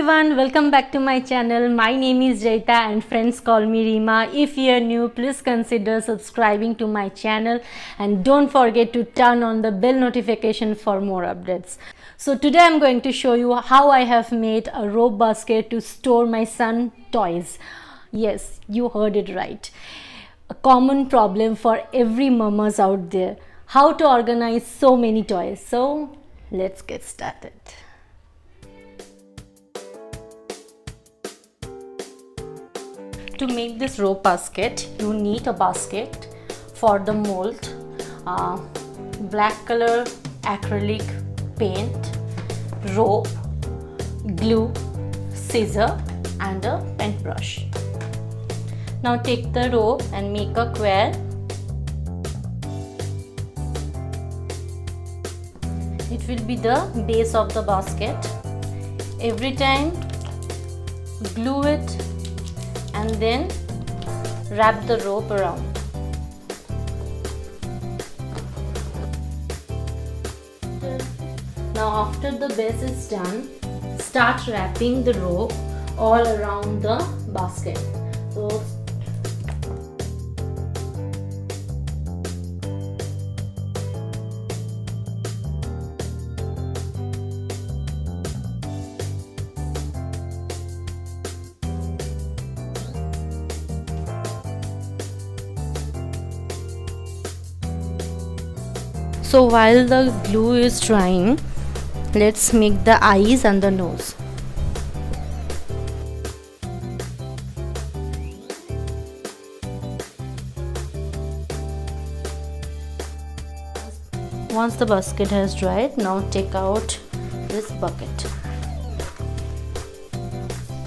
everyone, welcome back to my channel. My name is Jayeeta and friends call me Rima. If you are new, please consider subscribing to my channel and don't forget to turn on the bell notification for more updates. So today I'm going to show you how I have made a rope basket to store my son toys. Yes, you heard it right. A common problem for every mamas out there. How to organize so many toys. So let's get started. To make this rope basket, you need a basket for the mold, black color acrylic paint, rope, glue, scissor and a paintbrush. Now take the rope and make a coil. It will be the base of the basket. Every time glue it and then wrap the rope around. Now after the base is done, start wrapping the rope all around the basket. So while the glue is drying, let's make the eyes and the nose. Once the basket has dried, now take out this bucket.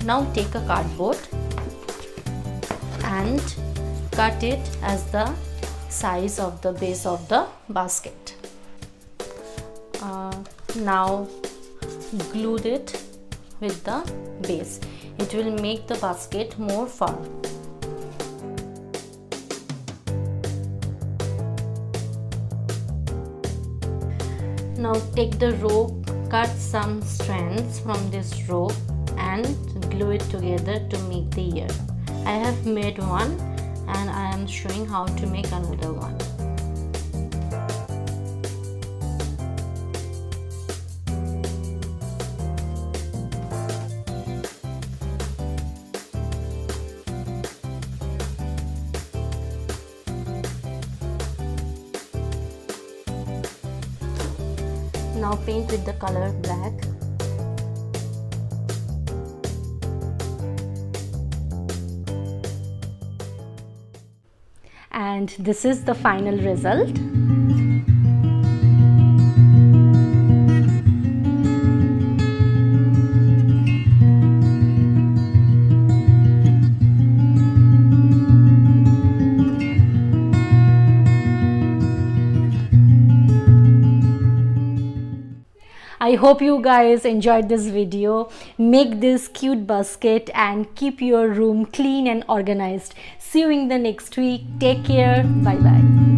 Now take a cardboard and cut it as the size of the base of the basket. Now glue it with the base. It will make the basket more firm. Now take the rope, cut some strands from this rope and glue it together to make the ear. I have made one and I am showing how to make another one. Now paint with the color black. And this is the final result. I hope you guys enjoyed this video. Make this cute basket and keep your room clean and organized. See you in the next week. Take care. Bye bye.